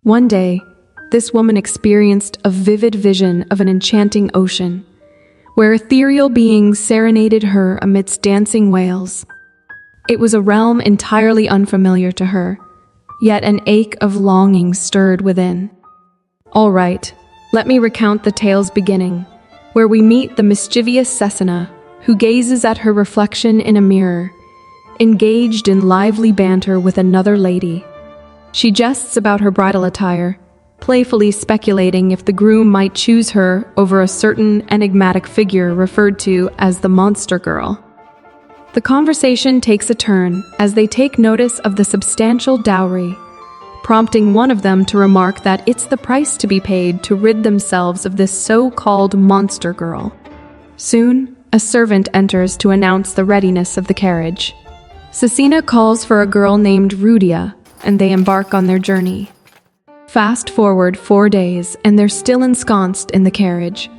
One day, this woman experienced a vivid vision of an enchanting ocean, where ethereal beings serenaded her amidst dancing whales. It was a realm entirely unfamiliar to her, yet an ache of longing stirred within. All right, let me recount the tale's beginning, where we meet the mischievous Cecina, who gazes at her reflection in a mirror, engaged in lively banter with another lady. She jests about her bridal attire, playfully speculating if the groom might choose her over a certain enigmatic figure referred to as the monster girl. The conversation takes a turn as they take notice of the substantial dowry, prompting one of them to remark that it's the price to be paid to rid themselves of this so-called monster girl. Soon, a servant enters to announce the readiness of the carriage. Cecina calls for a girl named Rudia, and they embark on their journey. Fast forward 4 days, and they're still ensconced in the carriage.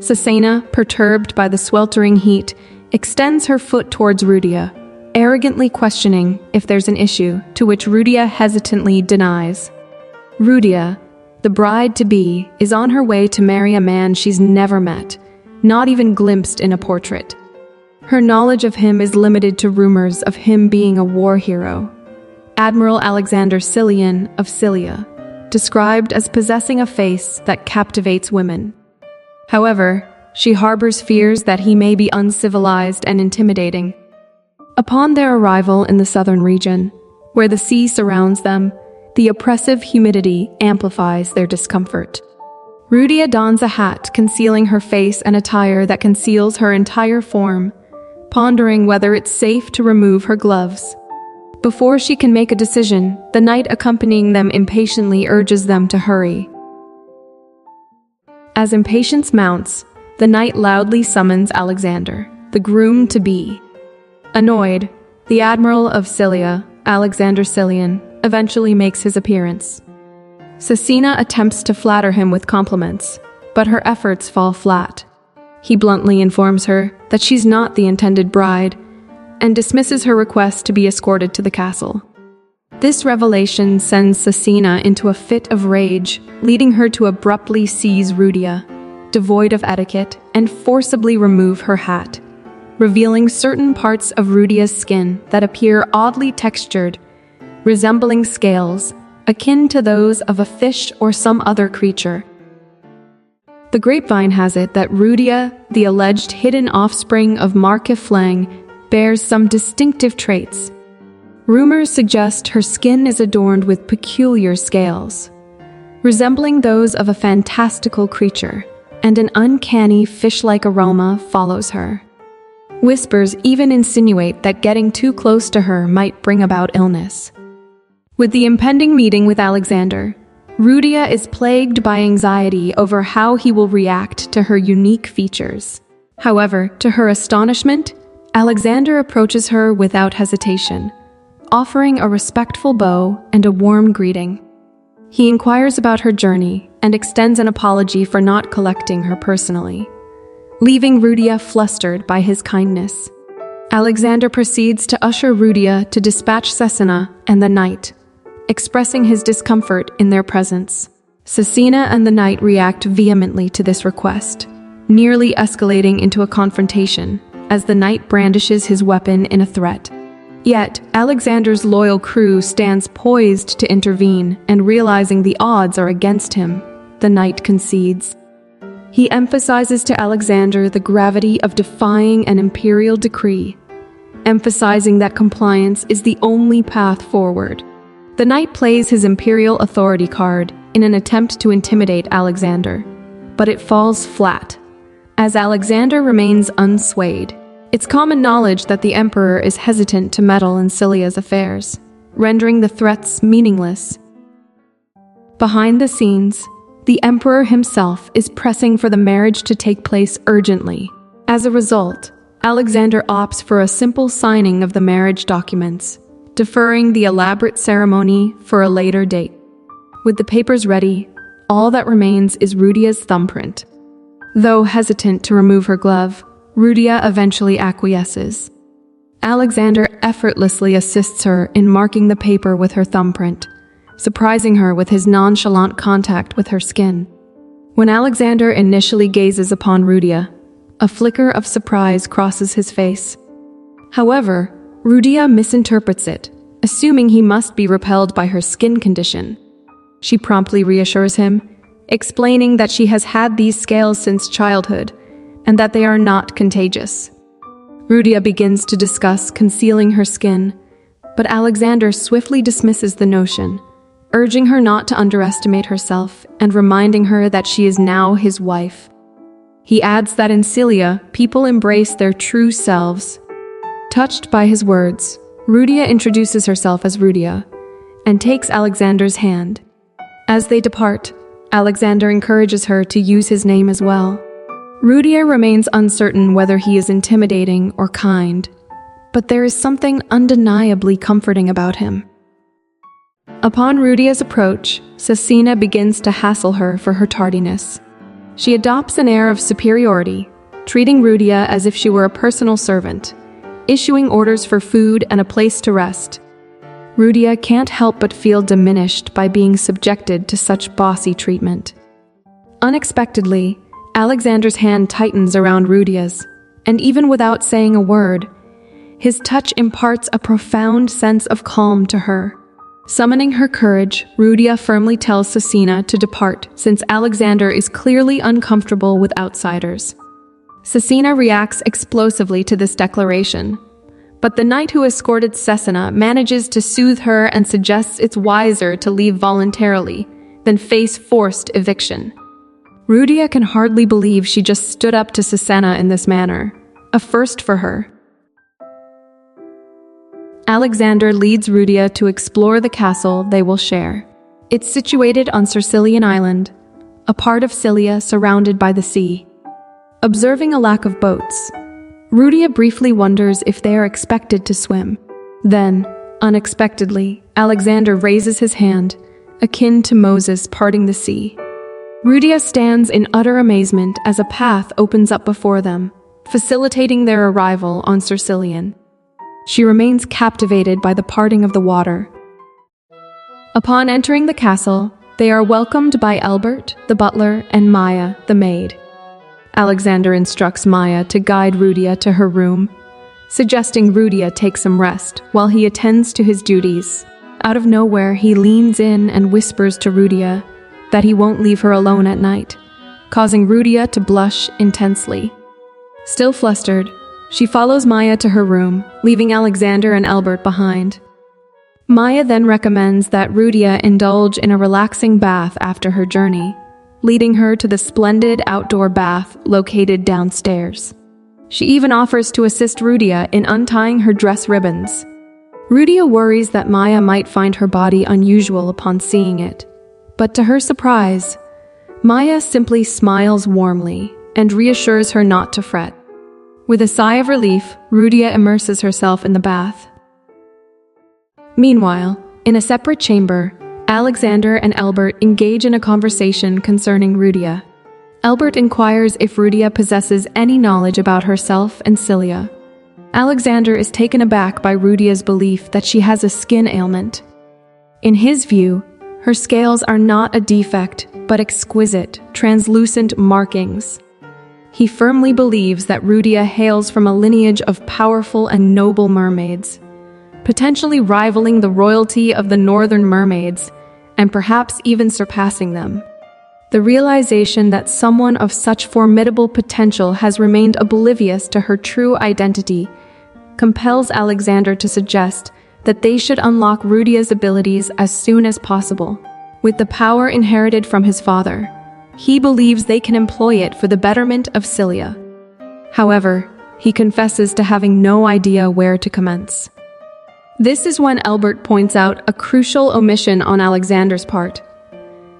Cecina, perturbed by the sweltering heat, extends her foot towards Rudia, arrogantly questioning if there's an issue, to which Rudia hesitantly denies. Rudia, the bride-to-be, is on her way to marry a man she's never met, not even glimpsed in a portrait. Her knowledge of him is limited to rumors of him being a war hero. Admiral Alexander Cilia of Cilia, described as possessing a face that captivates women. However, she harbors fears that he may be uncivilized and intimidating. Upon their arrival in the southern region, where the sea surrounds them, the oppressive humidity amplifies their discomfort. Rudia dons a hat concealing her face and attire that conceals her entire form, pondering whether it's safe to remove her gloves. Before she can make a decision, the knight accompanying them impatiently urges them to hurry. As impatience mounts, the knight loudly summons Alexander, the groom-to-be. Annoyed, the Admiral of Cilia, Alexander Cilia, eventually makes his appearance. Cecina attempts to flatter him with compliments, but her efforts fall flat. He bluntly informs her that she's not the intended bride, and dismisses her request to be escorted to the castle. This revelation sends Cecina into a fit of rage, leading her to abruptly seize Rudia, devoid of etiquette, and forcibly remove her hat, revealing certain parts of Rudia's skin that appear oddly textured, resembling scales, akin to those of a fish or some other creature. The grapevine has it that Rudia, the alleged hidden offspring of Rudia Flang, bears some distinctive traits. Rumors suggest her skin is adorned with peculiar scales, resembling those of a fantastical creature, and an uncanny fish-like aroma follows her. Whispers even insinuate that getting too close to her might bring about illness. With the impending meeting with Alexander, Rudia is plagued by anxiety over how he will react to her unique features. However, to her astonishment, Alexander approaches her without hesitation, offering a respectful bow and a warm greeting. He inquires about her journey and extends an apology for not collecting her personally, leaving Rudia flustered by his kindness. Alexander proceeds to usher Rudia to dispatch Cecina and the knight, expressing his discomfort in their presence. Cecina and the knight react vehemently to this request, nearly escalating into a confrontation as the knight brandishes his weapon in a threat. Yet, Alexander's loyal crew stands poised to intervene, and realizing the odds are against him, the knight concedes. He emphasizes to Alexander the gravity of defying an imperial decree, emphasizing that compliance is the only path forward. The knight plays his imperial authority card in an attempt to intimidate Alexander, but it falls flat, as Alexander remains unswayed. It's common knowledge that the emperor is hesitant to meddle in Cilia's affairs, rendering the threats meaningless. Behind the scenes, the emperor himself is pressing for the marriage to take place urgently. As a result, Alexander opts for a simple signing of the marriage documents, deferring the elaborate ceremony for a later date. With the papers ready, all that remains is Rudia's thumbprint. Though hesitant to remove her glove, Rudia eventually acquiesces. Alexander effortlessly assists her in marking the paper with her thumbprint, surprising her with his nonchalant contact with her skin. When Alexander initially gazes upon Rudia, a flicker of surprise crosses his face. However, Rudia misinterprets it, assuming he must be repelled by her skin condition. She promptly reassures him, explaining that she has had these scales since childhood and that they are not contagious. Rudia begins to discuss concealing her skin, but Alexander swiftly dismisses the notion, urging her not to underestimate herself and reminding her that she is now his wife. He adds that in Cilia, people embrace their true selves. Touched by his words, Rudia introduces herself as Rudia and takes Alexander's hand. As they depart, Alexander encourages her to use his name as well. Rudia remains uncertain whether he is intimidating or kind, but there is something undeniably comforting about him. Upon Rudia's approach, Cecina begins to hassle her for her tardiness. She adopts an air of superiority, treating Rudia as if she were a personal servant, issuing orders for food and a place to rest. Rudia can't help but feel diminished by being subjected to such bossy treatment. Unexpectedly, Alexander's hand tightens around Rudia's, and even without saying a word, his touch imparts a profound sense of calm to her. Summoning her courage, Rudia firmly tells Cecina to depart since Alexander is clearly uncomfortable with outsiders. Cecina reacts explosively to this declaration, but the knight who escorted Cecina manages to soothe her and suggests it's wiser to leave voluntarily than face forced eviction. Rudia can hardly believe she just stood up to Cecina in this manner, a first for her. Alexander leads Rudia to explore the castle they will share. It's situated on Sercilian Island, a part of Cilia surrounded by the sea. Observing a lack of boats, Rudia briefly wonders if they are expected to swim. Then, unexpectedly, Alexander raises his hand, akin to Moses parting the sea. Rudia stands in utter amazement as a path opens up before them, facilitating their arrival on Sercilian. She remains captivated by the parting of the water. Upon entering the castle, they are welcomed by Albert, the butler, and Maya, the maid. Alexander instructs Maya to guide Rudia to her room, suggesting Rudia take some rest while he attends to his duties. Out of nowhere, he leans in and whispers to Rudia that he won't leave her alone at night, causing Rudia to blush intensely. Still flustered, she follows Maya to her room, leaving Alexander and Albert behind. Maya then recommends that Rudia indulge in a relaxing bath after her journey, leading her to the splendid outdoor bath located downstairs. She even offers to assist Rudia in untying her dress ribbons. Rudia worries that Maya might find her body unusual upon seeing it, but to her surprise, Maya simply smiles warmly and reassures her not to fret. With a sigh of relief, Rudia immerses herself in the bath. Meanwhile, in a separate chamber, Alexander and Albert engage in a conversation concerning Rudia. Albert inquires if Rudia possesses any knowledge about herself and Cilia. Alexander is taken aback by Rudia's belief that she has a skin ailment. In his view, her scales are not a defect, but exquisite, translucent markings. He firmly believes that Rudia hails from a lineage of powerful and noble mermaids, potentially rivaling the royalty of the northern mermaids, and perhaps even surpassing them. The realization that someone of such formidable potential has remained oblivious to her true identity compels Alexander to suggest that they should unlock Rudia's abilities as soon as possible. With the power inherited from his father, he believes they can employ it for the betterment of Cilia. However, he confesses to having no idea where to commence. This is when Albert points out a crucial omission on Alexander's part.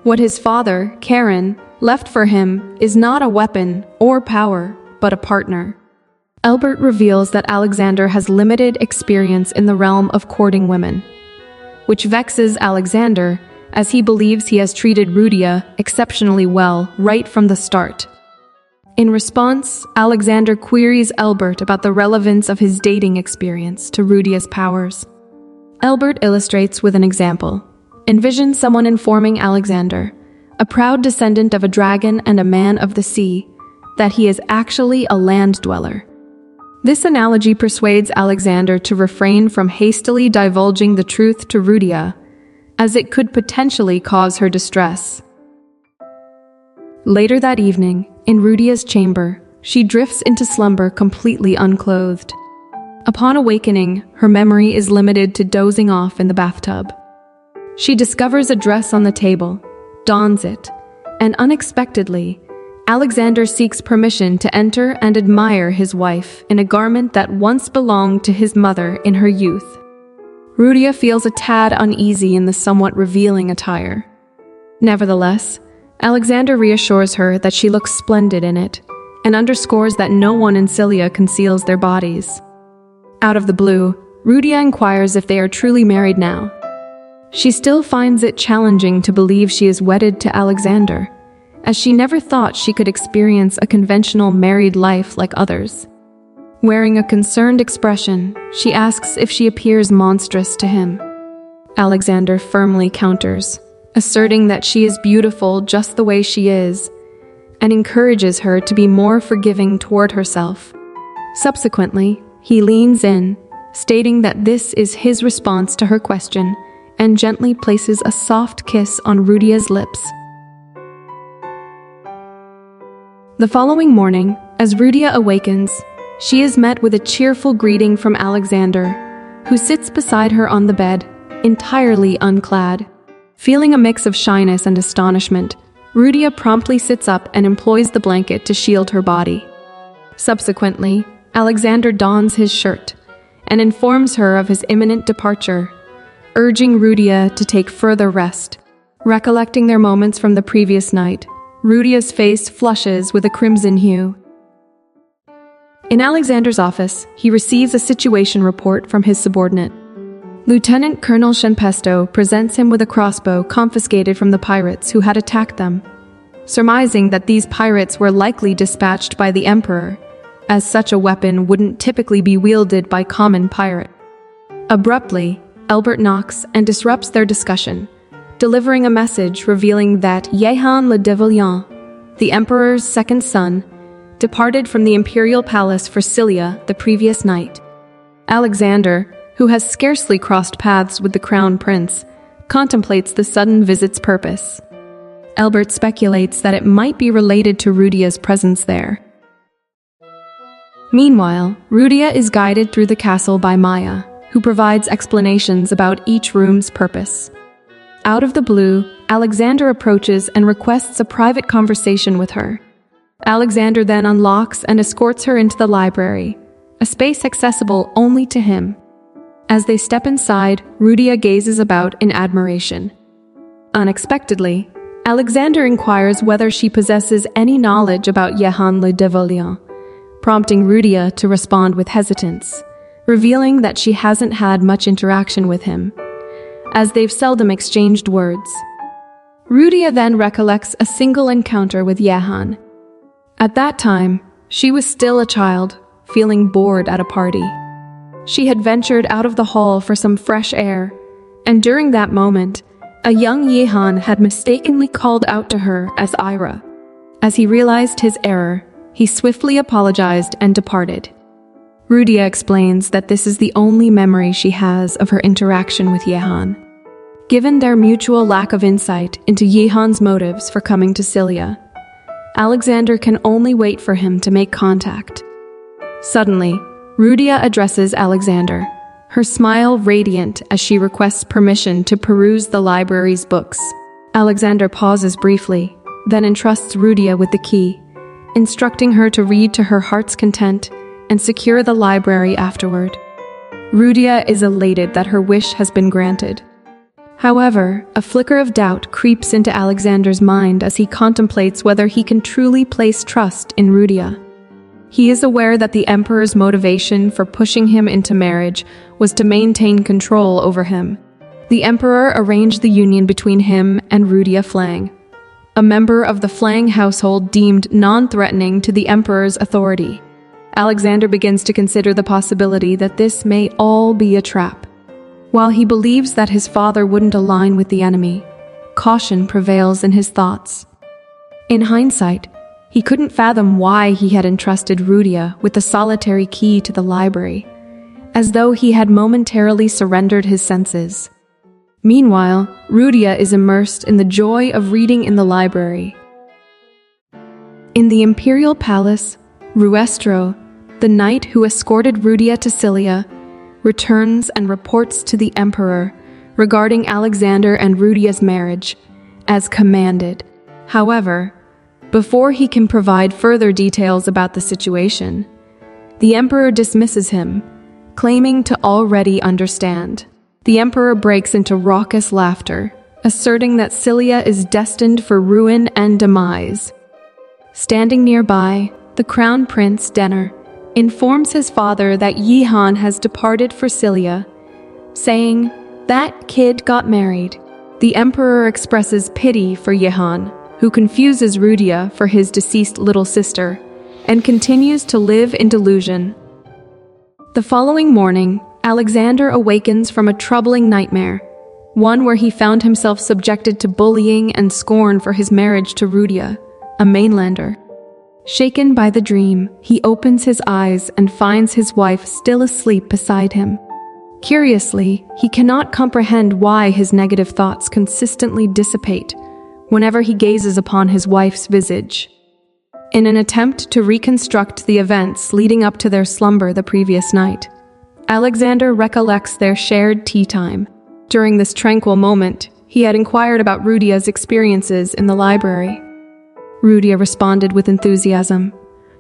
What his father, Karen, left for him is not a weapon or power, but a partner. Albert reveals that Alexander has limited experience in the realm of courting women, which vexes Alexander as he believes he has treated Rudia exceptionally well right from the start. In response, Alexander queries Albert about the relevance of his dating experience to Rudia's powers. Albert illustrates with an example, envision someone informing Alexander, a proud descendant of a dragon and a man of the sea, that he is actually a land dweller. This analogy persuades Alexander to refrain from hastily divulging the truth to Rudia, as it could potentially cause her distress. Later that evening, in Rudia's chamber, she drifts into slumber completely unclothed. Upon awakening, her memory is limited to dozing off in the bathtub. She discovers a dress on the table, dons it, and unexpectedly, Alexander seeks permission to enter and admire his wife in a garment that once belonged to his mother in her youth. Rudia feels a tad uneasy in the somewhat revealing attire. Nevertheless, Alexander reassures her that she looks splendid in it, and underscores that no one in Cilia conceals their bodies. Out of the blue, Rudia inquires if they are truly married now. She still finds it challenging to believe she is wedded to Alexander, as she never thought she could experience a conventional married life like others. Wearing a concerned expression, she asks if she appears monstrous to him. Alexander firmly counters, asserting that she is beautiful just the way she is, and encourages her to be more forgiving toward herself. Subsequently, he leans in, stating that this is his response to her question, and gently places a soft kiss on Rudia's lips. The following morning, as Rudia awakens, she is met with a cheerful greeting from Alexander, who sits beside her on the bed, entirely unclad. Feeling a mix of shyness and astonishment, Rudia promptly sits up and employs the blanket to shield her body. Subsequently, Alexander dons his shirt and informs her of his imminent departure, urging Rudia to take further rest. Recollecting their moments from the previous night, Rudia's face flushes with a crimson hue. In Alexander's office, he receives a situation report from his subordinate. Lieutenant Colonel Shenpesto presents him with a crossbow confiscated from the pirates who had attacked them, surmising that these pirates were likely dispatched by the Emperor, as such a weapon wouldn't typically be wielded by common pirate. Abruptly, Albert knocks and disrupts their discussion, delivering a message revealing that Jehan le Devillion, the Emperor's second son, departed from the imperial palace for Cilia the previous night. Alexander, who has scarcely crossed paths with the crown prince, contemplates the sudden visit's purpose. Albert speculates that it might be related to Rudia's presence there. Meanwhile, Rudia is guided through the castle by Maya, who provides explanations about each room's purpose. Out of the blue, Alexander approaches and requests a private conversation with her. Alexander then unlocks and escorts her into the library, a space accessible only to him. As they step inside, Rudia gazes about in admiration. Unexpectedly, Alexander inquires whether she possesses any knowledge about Jehan le Devillion, prompting Rudia to respond with hesitance, revealing that she hasn't had much interaction with him, as they've seldom exchanged words. Rudia then recollects a single encounter with Jehan. At that time, she was still a child, feeling bored at a party. She had ventured out of the hall for some fresh air, and during that moment, a young Jehan had mistakenly called out to her as Ira. As he realized his error, he swiftly apologized and departed. Rudia explains that this is the only memory she has of her interaction with Jehan. Given their mutual lack of insight into Jehan's motives for coming to Cilia, Alexander can only wait for him to make contact. Suddenly, Rudia addresses Alexander, her smile radiant as she requests permission to peruse the library's books. Alexander pauses briefly, then entrusts Rudia with the key, instructing her to read to her heart's content and secure the library afterward. Rudia is elated that her wish has been granted. However, a flicker of doubt creeps into Alexander's mind as he contemplates whether he can truly place trust in Rudia. He is aware that the Emperor's motivation for pushing him into marriage was to maintain control over him. The Emperor arranged the union between him and Rudia Flang, a member of the Flang household deemed non-threatening to the Emperor's authority. Alexander begins to consider the possibility that this may all be a trap. While he believes that his father wouldn't align with the enemy, caution prevails in his thoughts. In hindsight, he couldn't fathom why he had entrusted Rudia with the solitary key to the library, as though he had momentarily surrendered his senses. Meanwhile, Rudia is immersed in the joy of reading in the library. In the imperial palace, Ruestro, the knight who escorted Rudia to Cilia, returns and reports to the emperor regarding Alexander and Rudia's marriage, as commanded. However, before he can provide further details about the situation, the emperor dismisses him, claiming to already understand. The emperor breaks into raucous laughter, asserting that Cilia is destined for ruin and demise. Standing nearby, the crown prince, Denner, informs his father that Yihan has departed for Cilia, saying, "That kid got married." The emperor expresses pity for Yihan, who confuses Rudia for his deceased little sister, and continues to live in delusion. The following morning, Alexander awakens from a troubling nightmare, one where he found himself subjected to bullying and scorn for his marriage to Rudia, a mainlander. Shaken by the dream, he opens his eyes and finds his wife still asleep beside him. Curiously, he cannot comprehend why his negative thoughts consistently dissipate whenever he gazes upon his wife's visage. In an attempt to reconstruct the events leading up to their slumber the previous night, Alexander recollects their shared tea time. During this tranquil moment, he had inquired about Rudia's experiences in the library. Rudia responded with enthusiasm,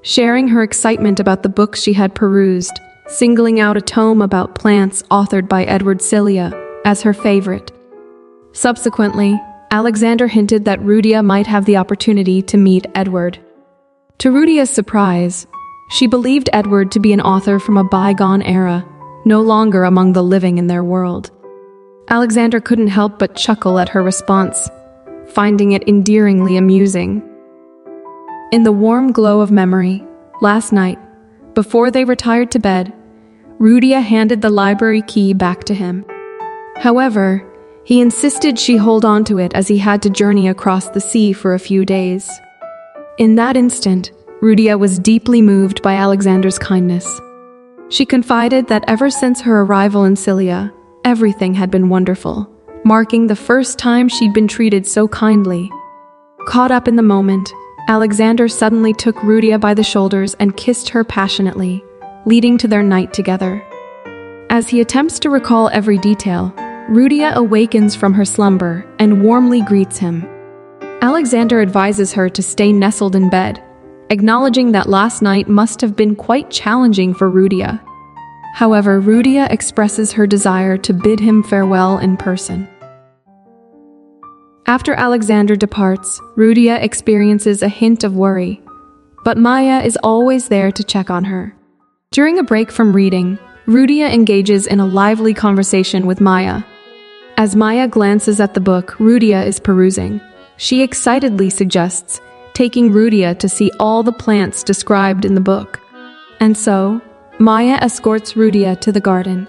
sharing her excitement about the books she had perused, singling out a tome about plants authored by Edward Cilia as her favorite. Subsequently, Alexander hinted that Rudia might have the opportunity to meet Edward. To Rudia's surprise, she believed Edward to be an author from a bygone era, no longer among the living in their world. Alexander couldn't help but chuckle at her response, finding it endearingly amusing. In the warm glow of memory, last night, before they retired to bed, Rudia handed the library key back to him. However, he insisted she hold on to it as he had to journey across the sea for a few days. In that instant, Rudia was deeply moved by Alexander's kindness. She confided that ever since her arrival in Cilia, everything had been wonderful, marking the first time she'd been treated so kindly. Caught up in the moment, Alexander suddenly took Rudia by the shoulders and kissed her passionately, leading to their night together. As he attempts to recall every detail, Rudia awakens from her slumber and warmly greets him. Alexander advises her to stay nestled in bed, acknowledging that last night must have been quite challenging for Rudia. However, Rudia expresses her desire to bid him farewell in person. After Alexander departs, Rudia experiences a hint of worry, but Maya is always there to check on her. During a break from reading, Rudia engages in a lively conversation with Maya. As Maya glances at the book Rudia is perusing, she excitedly suggests taking Rudia to see all the plants described in the book. And so, Maya escorts Rudia to the garden.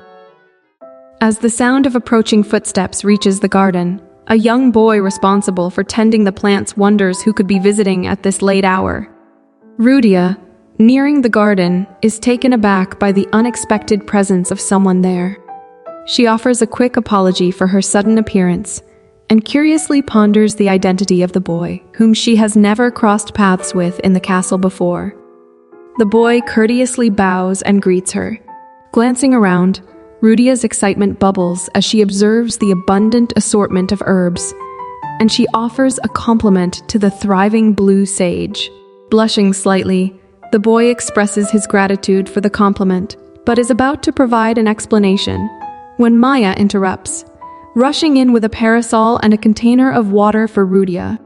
As the sound of approaching footsteps reaches the garden, a young boy responsible for tending the plants wonders who could be visiting at this late hour. Rudia, nearing the garden, is taken aback by the unexpected presence of someone there. She offers a quick apology for her sudden appearance, and curiously ponders the identity of the boy, whom she has never crossed paths with in the castle before. The boy courteously bows and greets her. Glancing around, Rudia's excitement bubbles as she observes the abundant assortment of herbs, and she offers a compliment to the thriving blue sage. Blushing slightly, the boy expresses his gratitude for the compliment, but is about to provide an explanation when Maya interrupts, rushing in with a parasol and a container of water for Rudia.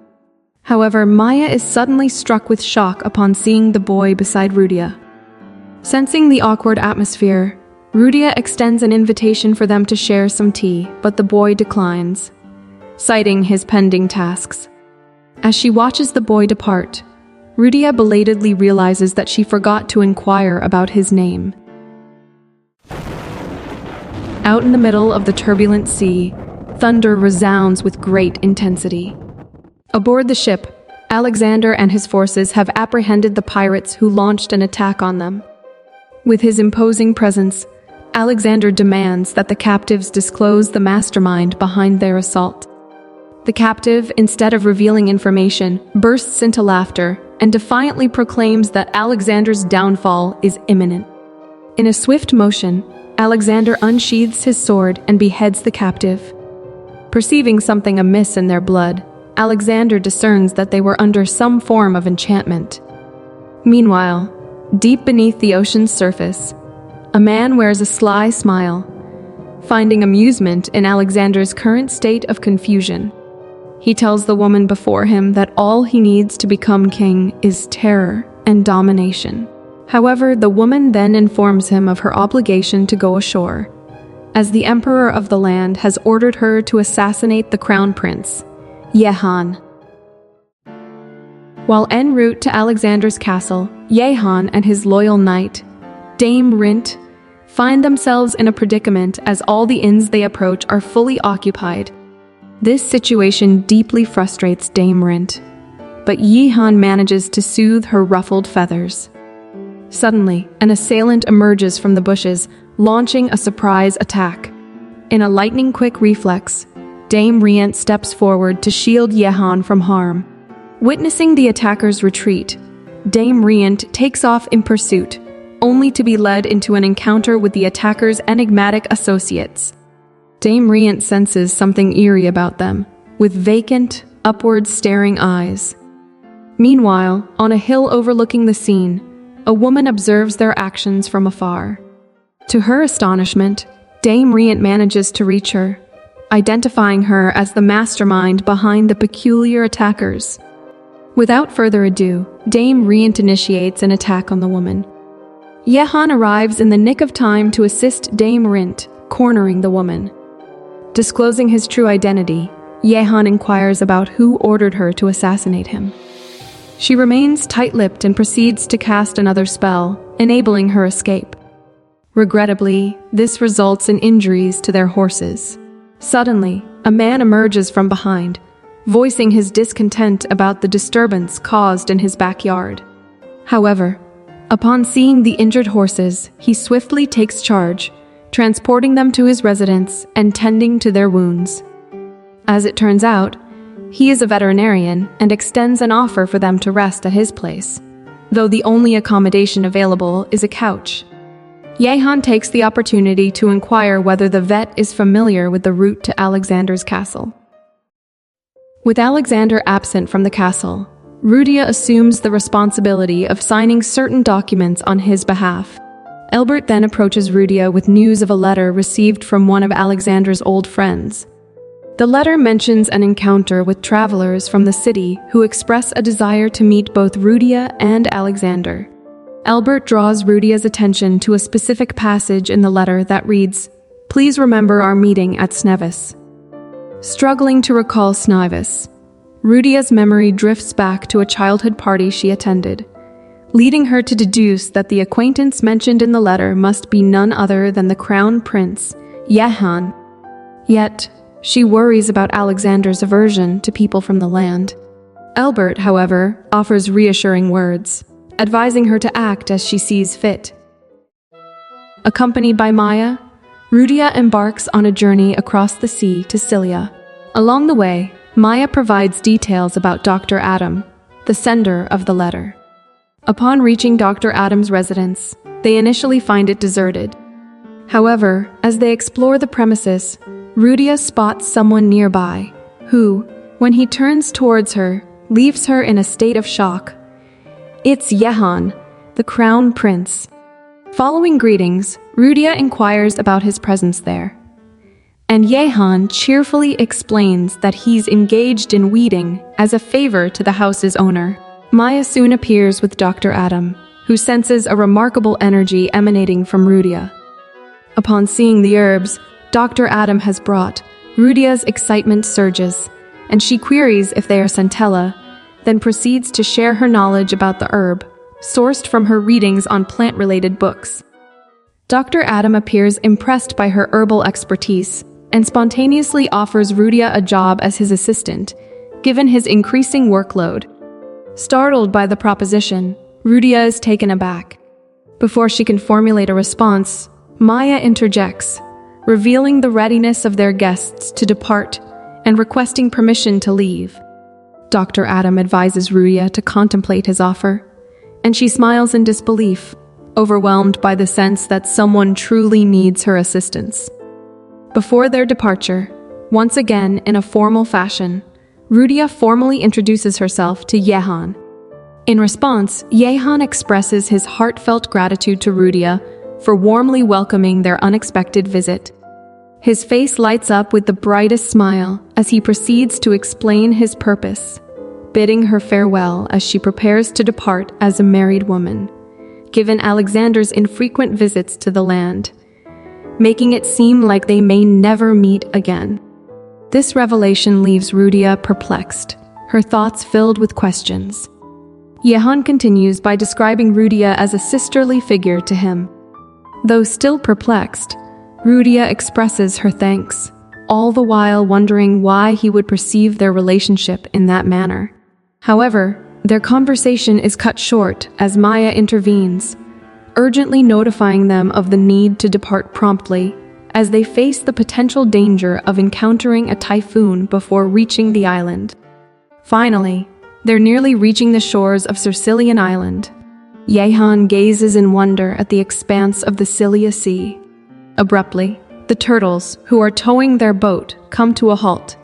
However, Maya is suddenly struck with shock upon seeing the boy beside Rudia. Sensing the awkward atmosphere, Rudia extends an invitation for them to share some tea, but the boy declines, citing his pending tasks. As she watches the boy depart, Rudia belatedly realizes that she forgot to inquire about his name. Out in the middle of the turbulent sea, thunder resounds with great intensity. Aboard the ship, Alexander and his forces have apprehended the pirates who launched an attack on them. With his imposing presence, Alexander demands that the captives disclose the mastermind behind their assault. The captive, instead of revealing information, bursts into laughter and defiantly proclaims that Alexander's downfall is imminent. In a swift motion, Alexander unsheathes his sword and beheads the captive. Perceiving something amiss in their blood, Alexander discerns that they were under some form of enchantment. Meanwhile, deep beneath the ocean's surface, a man wears a sly smile, finding amusement in Alexander's current state of confusion. He tells the woman before him that all he needs to become king is terror and domination. However, the woman then informs him of her obligation to go ashore, as the emperor of the land has ordered her to assassinate the crown prince, Yehan. While en route to Alexander's castle, Yehan and his loyal knight, Dame Rint, find themselves in a predicament as all the inns they approach are fully occupied. This situation deeply frustrates Dame Rint, but Yehan manages to soothe her ruffled feathers. Suddenly, an assailant emerges from the bushes, launching a surprise attack. In a lightning-quick reflex, Dame Rint steps forward to shield Yehan from harm. Witnessing the attacker's retreat, Dame Rint takes off in pursuit, only to be led into an encounter with the attacker's enigmatic associates. Dame Rint senses something eerie about them, with vacant, upward-staring eyes. Meanwhile, on a hill overlooking the scene, a woman observes their actions from afar. To her astonishment, Dame Rint manages to reach her, identifying her as the mastermind behind the peculiar attackers. Without further ado, Dame Rint initiates an attack on the woman. Yehan arrives in the nick of time to assist Dame Rint, cornering the woman. Disclosing his true identity, Yehan inquires about who ordered her to assassinate him. She remains tight-lipped and proceeds to cast another spell, enabling her escape. Regrettably, this results in injuries to their horses. Suddenly, a man emerges from behind, voicing his discontent about the disturbance caused in his backyard. However, upon seeing the injured horses, he swiftly takes charge, transporting them to his residence and tending to their wounds. As it turns out, he is a veterinarian and extends an offer for them to rest at his place, though the only accommodation available is a couch. Yehan takes the opportunity to inquire whether the vet is familiar with the route to Alexander's castle. With Alexander absent from the castle, Rudia assumes the responsibility of signing certain documents on his behalf. Elbert then approaches Rudia with news of a letter received from one of Alexander's old friends. The letter mentions an encounter with travelers from the city who express a desire to meet both Rudia and Alexander. Elbert draws Rudia's attention to a specific passage in the letter that reads, "Please remember our meeting at Snevis." Struggling to recall Snevis, Rudia's memory drifts back to a childhood party she attended, leading her to deduce that the acquaintance mentioned in the letter must be none other than the crown prince, Yehan. Yet, she worries about Alexander's aversion to people from the land. Elbert, however, offers reassuring words, advising her to act as she sees fit. Accompanied by Maya, Rudia embarks on a journey across the sea to Cilia. Along the way, Maya provides details about Dr. Adam, the sender of the letter. Upon reaching Dr. Adam's residence, they initially find it deserted. However, as they explore the premises, Rudia spots someone nearby, who, when he turns towards her, leaves her in a state of shock. It's Yehan, the crown prince. Following greetings, Rudia inquires about his presence there. And Yehan cheerfully explains that he's engaged in weeding as a favor to the house's owner. Maya soon appears with Dr. Adam, who senses a remarkable energy emanating from Rudia. Upon seeing the herbs Dr. Adam has brought, Rudia's excitement surges, and she queries if they are centella, then proceeds to share her knowledge about the herb, sourced from her readings on plant-related books. Dr. Adam appears impressed by her herbal expertise and spontaneously offers Rudia a job as his assistant, given his increasing workload. Startled by the proposition, Rudia is taken aback. Before she can formulate a response, Maya interjects, revealing the readiness of their guests to depart and requesting permission to leave. Dr. Adam advises Rudia to contemplate his offer, and she smiles in disbelief, overwhelmed by the sense that someone truly needs her assistance. Before their departure, once again in a formal fashion, Rudia formally introduces herself to Yehan. In response, Yehan expresses his heartfelt gratitude to Rudia for warmly welcoming their unexpected visit. His face lights up with the brightest smile as he proceeds to explain his purpose, bidding her farewell as she prepares to depart as a married woman, given Alexander's infrequent visits to the land, making it seem like they may never meet again. This revelation leaves Rudia perplexed, her thoughts filled with questions. Yehan continues by describing Rudia as a sisterly figure to him. Though still perplexed, Rudia expresses her thanks, all the while wondering why he would perceive their relationship in that manner. However, their conversation is cut short as Maya intervenes, urgently notifying them of the need to depart promptly as they face the potential danger of encountering a typhoon before reaching the island. Finally, they're nearly reaching the shores of Sercilian Island. Yehan gazes in wonder at the expanse of the Cilia Sea. Abruptly, the turtles, who are towing their boat, come to a halt,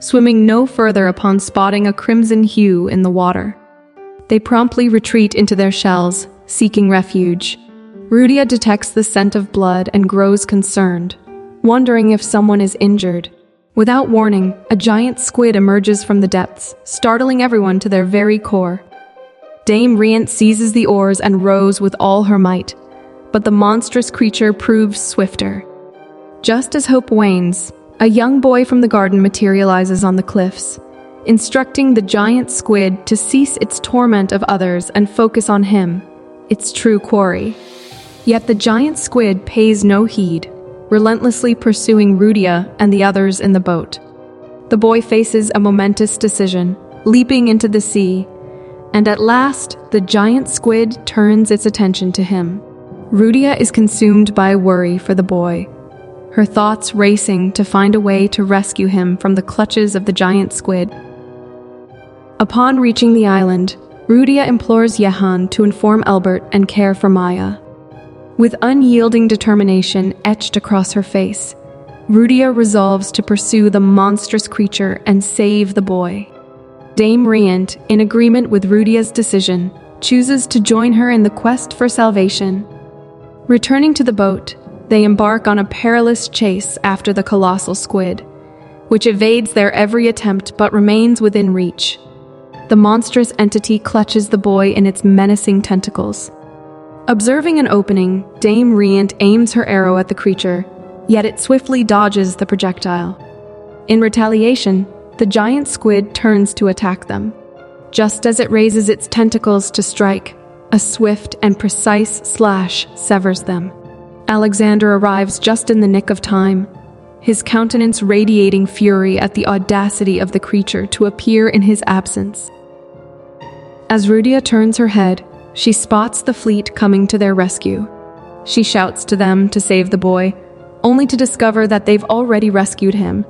swimming no further upon spotting a crimson hue in the water. They promptly retreat into their shells, seeking refuge. Rudia detects the scent of blood and grows concerned, wondering if someone is injured. Without warning, a giant squid emerges from the depths, startling everyone to their very core. Dame Riant seizes the oars and rows with all her might, but the monstrous creature proves swifter. Just as hope wanes, a young boy from the garden materializes on the cliffs, instructing the giant squid to cease its torment of others and focus on him, its true quarry. Yet the giant squid pays no heed, relentlessly pursuing Rudia and the others in the boat. The boy faces a momentous decision, leaping into the sea, and at last, the giant squid turns its attention to him. Rudia is consumed by worry for the boy, her thoughts racing to find a way to rescue him from the clutches of the giant squid. Upon reaching the island, Rudia implores Yehan to inform Albert and care for Maya. With unyielding determination etched across her face, Rudia resolves to pursue the monstrous creature and save the boy. Dame Riant, in agreement with Rudia's decision, chooses to join her in the quest for salvation. Returning to the boat, they embark on a perilous chase after the colossal squid, which evades their every attempt but remains within reach. The monstrous entity clutches the boy in its menacing tentacles. Observing an opening, Dame Riant aims her arrow at the creature, yet it swiftly dodges the projectile. In retaliation, the giant squid turns to attack them. Just as it raises its tentacles to strike, a swift and precise slash severs them. Alexander arrives just in the nick of time, his countenance radiating fury at the audacity of the creature to appear in his absence. As Rudia turns her head, she spots the fleet coming to their rescue. She shouts to them to save the boy, only to discover that they've already rescued him,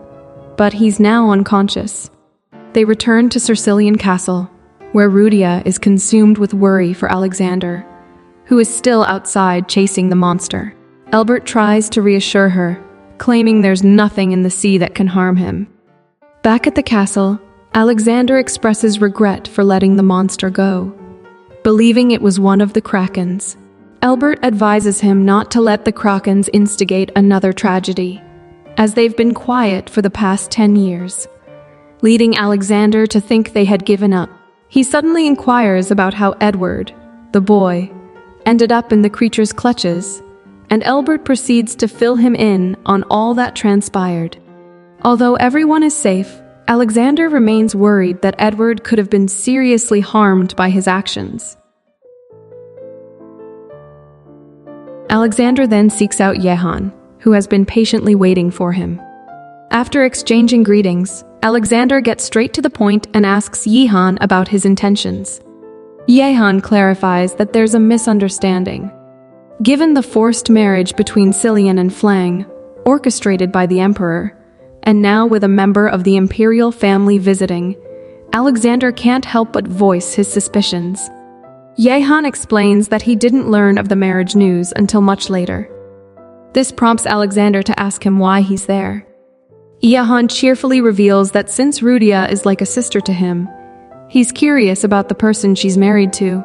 but he's now unconscious. They return to Sercilian Castle, where Rudia is consumed with worry for Alexander, who is still outside chasing the monster. Albert tries to reassure her, claiming there's nothing in the sea that can harm him. Back at the castle, Alexander expresses regret for letting the monster go, believing it was one of the krakens. Albert advises him not to let the krakens instigate another tragedy, as they've been quiet for the past 10 years, leading Alexander to think they had given up. He suddenly inquires about how Edward, the boy, ended up in the creature's clutches, and Albert proceeds to fill him in on all that transpired. Although everyone is safe, Alexander remains worried that Edward could have been seriously harmed by his actions. Alexander then seeks out Yehan, who has been patiently waiting for him. After exchanging greetings, Alexander gets straight to the point and asks Yehan about his intentions. Yehan clarifies that there's a misunderstanding. Given the forced marriage between Cillian and Flang, orchestrated by the emperor, and now with a member of the imperial family visiting, Alexander can't help but voice his suspicions. Yehan explains that he didn't learn of the marriage news until much later. This prompts Alexander to ask him why he's there. Yehan cheerfully reveals that since Rudia is like a sister to him, he's curious about the person she's married to.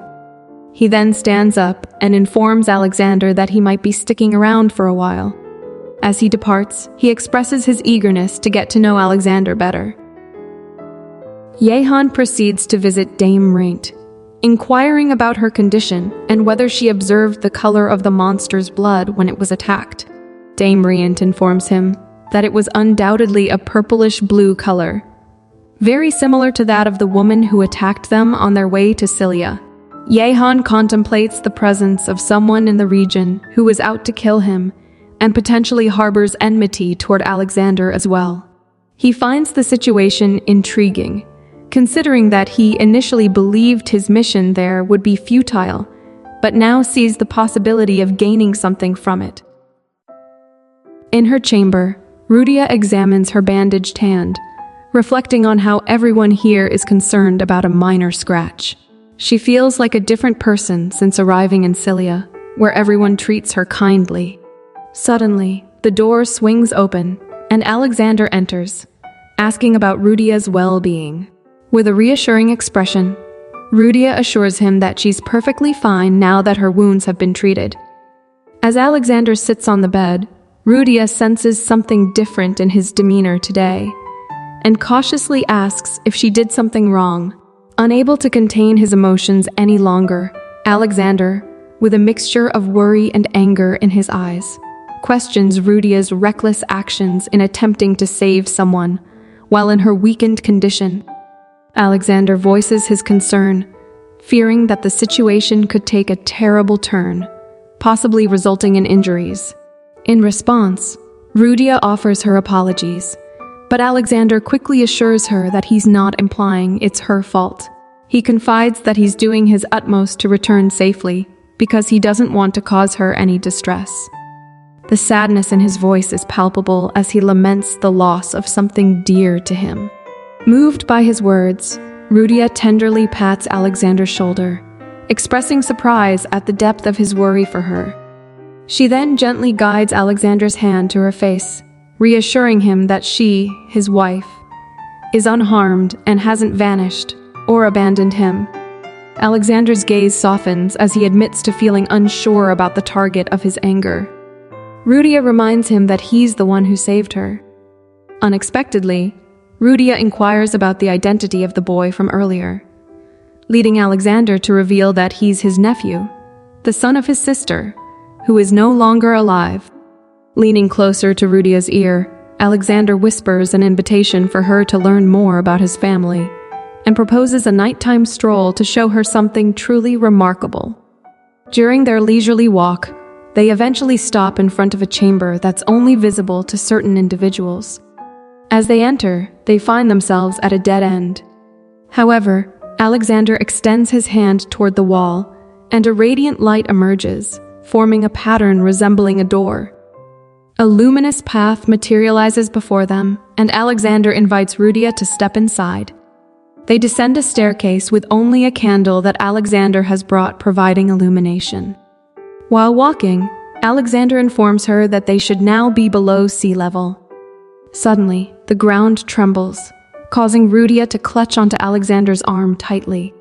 He then stands up and informs Alexander that he might be sticking around for a while. As he departs, he expresses his eagerness to get to know Alexander better. Yehan proceeds to visit Dame Raint, inquiring about her condition and whether she observed the color of the monster's blood when it was attacked. Dame Raint informs him that it was undoubtedly a purplish-blue color, very similar to that of the woman who attacked them on their way to Cilia. Yehan contemplates the presence of someone in the region who was out to kill him and potentially harbors enmity toward Alexander as well. He finds the situation intriguing, considering that he initially believed his mission there would be futile, but now sees the possibility of gaining something from it. In her chamber, Rudia examines her bandaged hand, reflecting on how everyone here is concerned about a minor scratch. She feels like a different person since arriving in Cilia, where everyone treats her kindly. Suddenly, the door swings open, and Alexander enters, asking about Rudia's well-being. With a reassuring expression, Rudia assures him that she's perfectly fine now that her wounds have been treated. As Alexander sits on the bed, Rudia senses something different in his demeanor today, and cautiously asks if she did something wrong. Unable to contain his emotions any longer, Alexander, with a mixture of worry and anger in his eyes, questions Rudia's reckless actions in attempting to save someone while in her weakened condition. Alexander voices his concern, fearing that the situation could take a terrible turn, possibly resulting in injuries. In response, Rudia offers her apologies, but Alexander quickly assures her that he's not implying it's her fault. He confides that he's doing his utmost to return safely because he doesn't want to cause her any distress. The sadness in his voice is palpable as he laments the loss of something dear to him. Moved by his words, Rudia tenderly pats Alexander's shoulder, expressing surprise at the depth of his worry for her. She then gently guides Alexander's hand to her face, reassuring him that she, his wife, is unharmed and hasn't vanished or abandoned him. Alexander's gaze softens as he admits to feeling unsure about the target of his anger. Rudia reminds him that he's the one who saved her. Unexpectedly, Rudia inquires about the identity of the boy from earlier, leading Alexander to reveal that he's his nephew, the son of his sister, who is no longer alive. Leaning closer to Rudia's ear, Alexander whispers an invitation for her to learn more about his family and proposes a nighttime stroll to show her something truly remarkable. During their leisurely walk, they eventually stop in front of a chamber that's only visible to certain individuals. As they enter, they find themselves at a dead end. However, Alexander extends his hand toward the wall, and a radiant light emerges, forming a pattern resembling a door. A luminous path materializes before them, and Alexander invites Rudia to step inside. They descend a staircase with only a candle that Alexander has brought providing illumination. While walking, Alexander informs her that they should now be below sea level. Suddenly, the ground trembles, causing Rudia to clutch onto Alexander's arm tightly.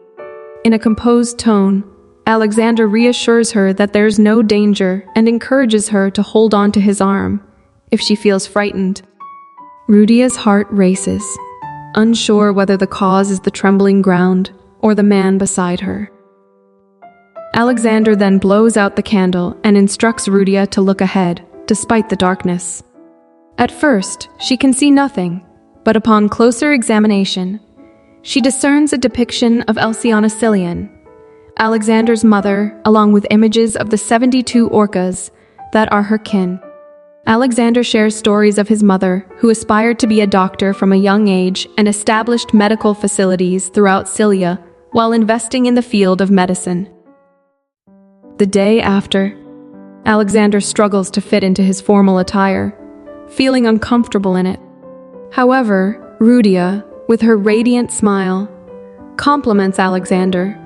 In a composed tone, Alexander reassures her that there's no danger and encourages her to hold on to his arm if she feels frightened. Rudia's heart races, unsure whether the cause is the trembling ground or the man beside her. Alexander then blows out the candle and instructs Rudia to look ahead, despite the darkness. At first, she can see nothing, but upon closer examination, she discerns a depiction of Sercilian, Alexander's mother, along with images of the 72 orcas that are her kin. Alexander shares stories of his mother, who aspired to be a doctor from a young age and established medical facilities throughout Cilia while investing in the field of medicine. The day after, Alexander struggles to fit into his formal attire, feeling uncomfortable in it. However, Rudia, with her radiant smile, compliments Alexander,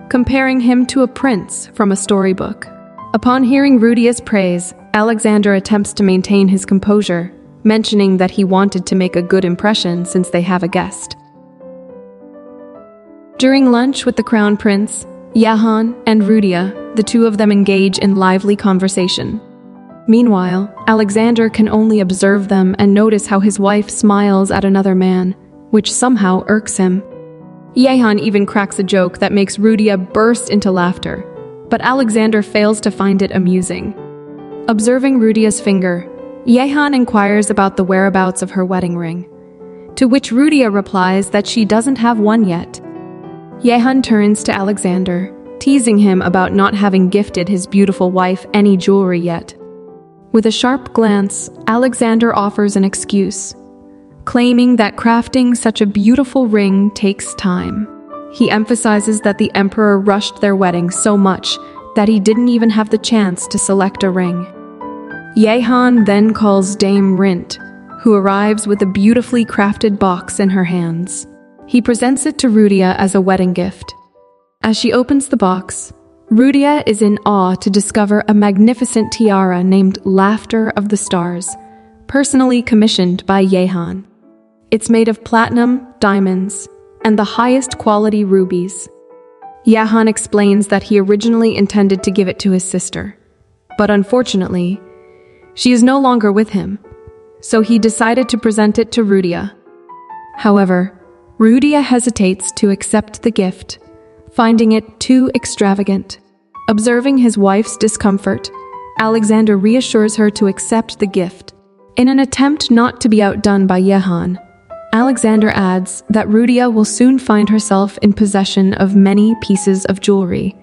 comparing him to a prince from a storybook. Upon hearing Rudia's praise, Alexander attempts to maintain his composure, mentioning that he wanted to make a good impression since they have a guest. During lunch with the crown prince, Jehan and Rudia, the two of them engage in lively conversation. Meanwhile, Alexander can only observe them and notice how his wife smiles at another man, which somehow irks him. Jehan even cracks a joke that makes Rudia burst into laughter, but Alexander fails to find it amusing. Observing Rudia's finger, Jehan inquires about the whereabouts of her wedding ring, to which Rudia replies that she doesn't have one yet. Jehan turns to Alexander, teasing him about not having gifted his beautiful wife any jewelry yet. With a sharp glance, Alexander offers an excuse, claiming that crafting such a beautiful ring takes time. He emphasizes that the emperor rushed their wedding so much that he didn't even have the chance to select a ring. Jehan then calls Dame Rint, who arrives with a beautifully crafted box in her hands. He presents it to Rudia as a wedding gift. As she opens the box, Rudia is in awe to discover a magnificent tiara named Laughter of the Stars, personally commissioned by Jehan. It's made of platinum, diamonds, and the highest quality rubies. Jehan explains that he originally intended to give it to his sister, but unfortunately, she is no longer with him, so he decided to present it to Rudia. However, Rudia hesitates to accept the gift, finding it too extravagant. Observing his wife's discomfort, Alexander reassures her to accept the gift. In an attempt not to be outdone by Jehan, Alexander adds that Rudia will soon find herself in possession of many pieces of jewelry,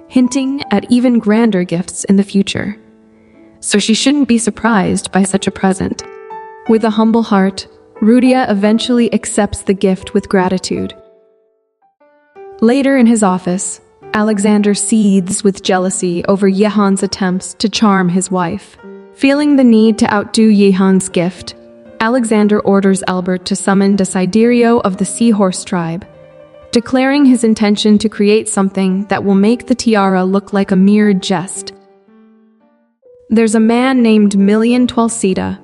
hinting at even grander gifts in the future. So she shouldn't be surprised by such a present. With a humble heart, Rudia eventually accepts the gift with gratitude. Later in his office, Alexander seethes with jealousy over Jehan's attempts to charm his wife. Feeling the need to outdo Jehan's gift, Alexander orders Albert to summon Desiderio of the Seahorse tribe, declaring his intention to create something that will make the tiara look like a mere jest. There's a man named Million Twalsita,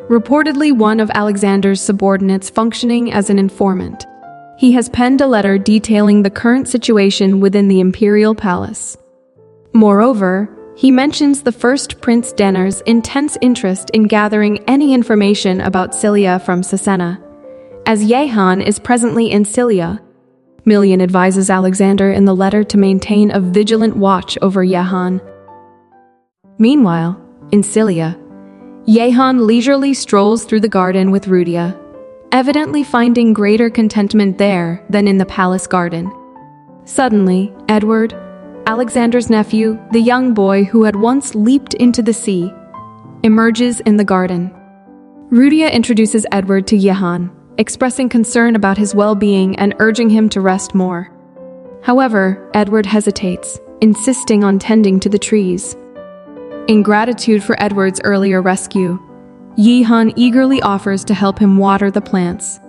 reportedly one of Alexander's subordinates functioning as an informant. He has penned a letter detailing the current situation within the imperial palace. Moreover, he mentions the first Prince Denner's intense interest in gathering any information about Cilia from Cesena, as Jehan is presently in Cilia. Million advises Alexander in the letter to maintain a vigilant watch over Jehan. Meanwhile, in Cilia, Jehan leisurely strolls through the garden with Rudia, evidently finding greater contentment there than in the palace garden. Suddenly, Edward, Alexander's nephew, the young boy who had once leaped into the sea, emerges in the garden. Rudia introduces Edward to Jehan, expressing concern about his well-being and urging him to rest more. However, Edward hesitates, insisting on tending to the trees. In gratitude for Edward's earlier rescue, Jehan eagerly offers to help him water the plants.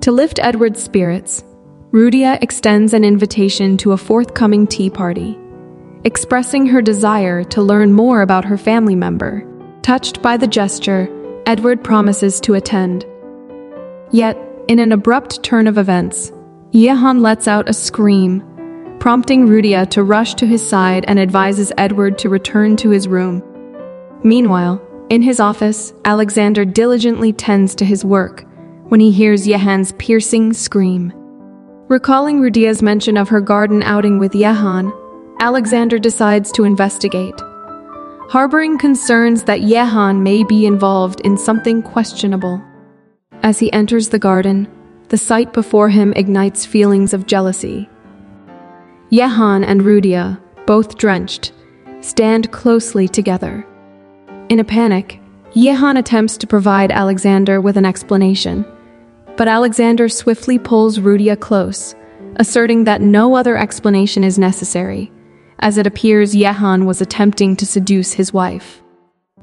To lift Edward's spirits, Rudia extends an invitation to a forthcoming tea party, expressing her desire to learn more about her family member. Touched by the gesture, Edward promises to attend. Yet, in an abrupt turn of events, Jehan lets out a scream, prompting Rudia to rush to his side and advises Edward to return to his room. Meanwhile, in his office, Alexander diligently tends to his work when he hears Jehan's piercing scream. Recalling Rudia's mention of her garden outing with Jehan, Alexander decides to investigate, harboring concerns that Jehan may be involved in something questionable. As he enters the garden, the sight before him ignites feelings of jealousy. Jehan and Rudia, both drenched, stand closely together. In a panic, Yehan attempts to provide Alexander with an explanation, but Alexander swiftly pulls Rudia close, asserting that no other explanation is necessary, as it appears Yehan was attempting to seduce his wife.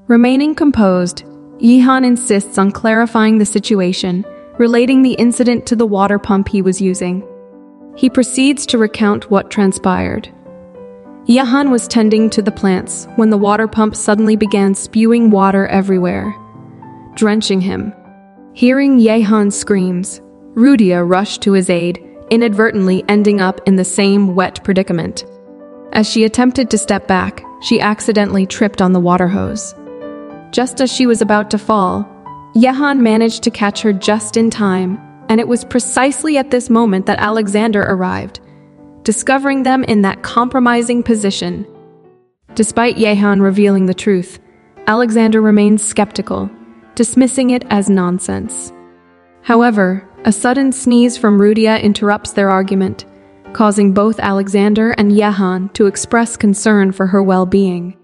Remaining composed, Yehan insists on clarifying the situation, relating the incident to the water pump he was using. He proceeds to recount what transpired. Yehan was tending to the plants when the water pump suddenly began spewing water everywhere, drenching him. Hearing Yehan's screams, Rudia rushed to his aid, inadvertently ending up in the same wet predicament. As she attempted to step back, she accidentally tripped on the water hose. Just as she was about to fall, Yehan managed to catch her just in time, and it was precisely at this moment that Alexander arrived, discovering them in that compromising position. Despite Yehan revealing the truth, Alexander remains skeptical, dismissing it as nonsense. However, a sudden sneeze from Rudia interrupts their argument, causing both Alexander and Yehan to express concern for her well-being.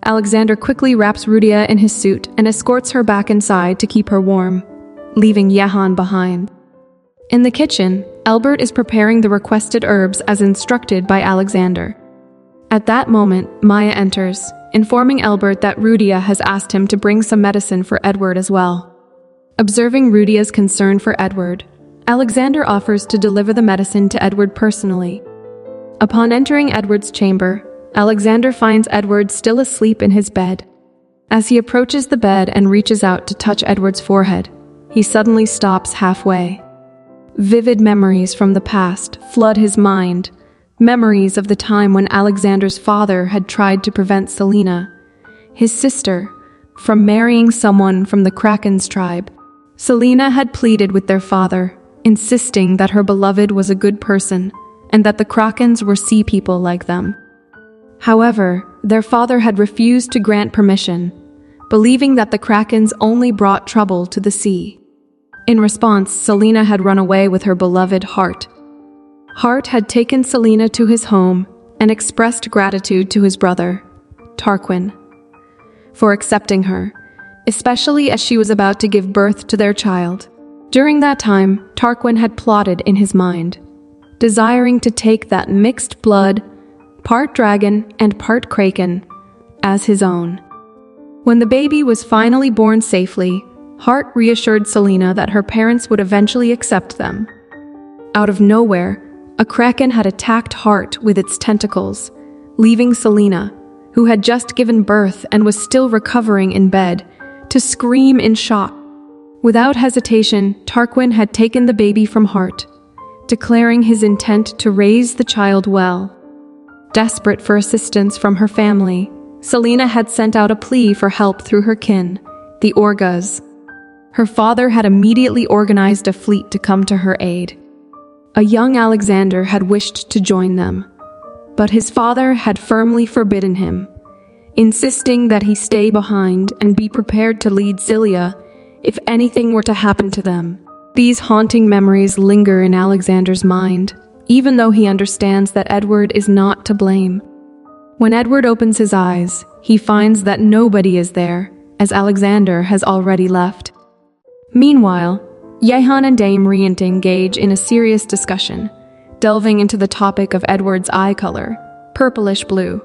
Alexander quickly wraps Rudia in his suit and escorts her back inside to keep her warm, leaving Yehan behind. In the kitchen, Albert is preparing the requested herbs as instructed by Alexander. At that moment, Maya enters, informing Albert that Rudia has asked him to bring some medicine for Edward as well. Observing Rudia's concern for Edward, Alexander offers to deliver the medicine to Edward personally. Upon entering Edward's chamber, Alexander finds Edward still asleep in his bed. As he approaches the bed and reaches out to touch Edward's forehead, he suddenly stops halfway. Vivid memories from the past flood his mind, memories of the time when Alexander's father had tried to prevent Selina, his sister, from marrying someone from the Kraken's tribe. Selina had pleaded with their father, insisting that her beloved was a good person and that the Krakens were sea people like them. However, their father had refused to grant permission, believing that the Krakens only brought trouble to the sea. In response, Selina had run away with her beloved Hart. Hart had taken Selina to his home and expressed gratitude to his brother, Tarquin, for accepting her, especially as she was about to give birth to their child. During that time, Tarquin had plotted in his mind, desiring to take that mixed blood, part dragon and part kraken, as his own. When the baby was finally born safely, Hart reassured Selina that her parents would eventually accept them. Out of nowhere, a kraken had attacked Hart with its tentacles, leaving Selina, who had just given birth and was still recovering in bed, to scream in shock. Without hesitation, Tarquin had taken the baby from Hart, declaring his intent to raise the child well. Desperate for assistance from her family, Selina had sent out a plea for help through her kin, the Orgas. Her father had immediately organized a fleet to come to her aid. A young Alexander had wished to join them, but his father had firmly forbidden him, insisting that he stay behind and be prepared to lead Cilia if anything were to happen to them. These haunting memories linger in Alexander's mind, even though he understands that Edward is not to blame. When Edward opens his eyes, he finds that nobody is there, as Alexander has already left. Meanwhile, Yehan and Dame Riant engage in a serious discussion, delving into the topic of Edward's eye color, purplish blue.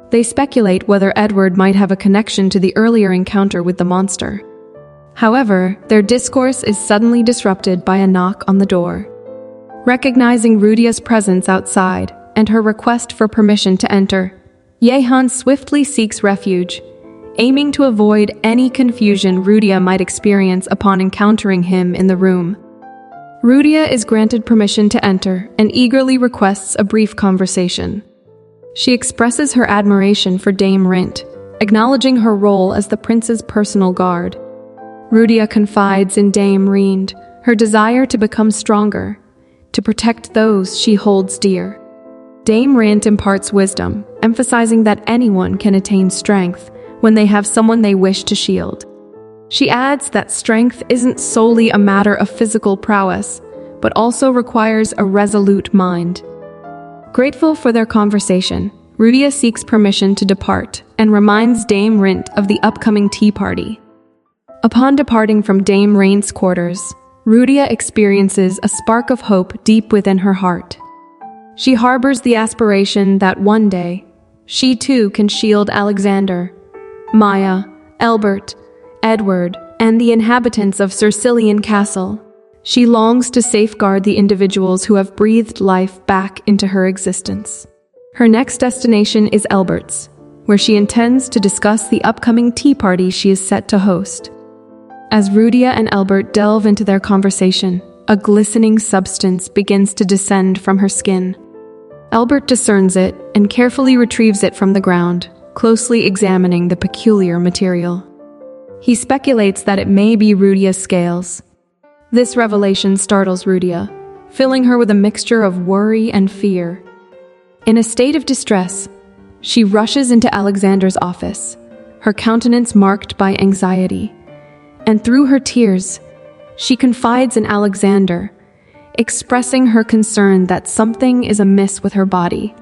They speculate whether Edward might have a connection to the earlier encounter with the monster. However, their discourse is suddenly disrupted by a knock on the door. Recognizing Rudia's presence outside and her request for permission to enter, Yehan swiftly seeks refuge, aiming to avoid any confusion Rudia might experience upon encountering him in the room. Rudia is granted permission to enter and eagerly requests a brief conversation. She expresses her admiration for Dame Rint, acknowledging her role as the prince's personal guard. Rudia confides in Dame Rind her desire to become stronger, to protect those she holds dear. Dame Rint imparts wisdom, emphasizing that anyone can attain strength when they have someone they wish to shield. She adds that strength isn't solely a matter of physical prowess, but also requires a resolute mind. Grateful for their conversation, Rudia seeks permission to depart and reminds Dame Rint of the upcoming tea party. Upon departing from Dame Rint's quarters, Rudia experiences a spark of hope deep within her heart. She harbors the aspiration that one day, she too can shield Alexander, Maya, Albert, Edward, and the inhabitants of Sercilian Castle. She longs to safeguard the individuals who have breathed life back into her existence. Her next destination is Albert's, where she intends to discuss the upcoming tea party she is set to host. As Rudia and Albert delve into their conversation, a glistening substance begins to descend from her skin. Albert discerns it and carefully retrieves it from the ground, closely examining the peculiar material. He speculates that it may be Rudia's scales. This revelation startles Rudia, filling her with a mixture of worry and fear. In a state of distress, she rushes into Alexander's office, her countenance marked by anxiety. And through her tears, she confides in Alexander, expressing her concern that something is amiss with her body.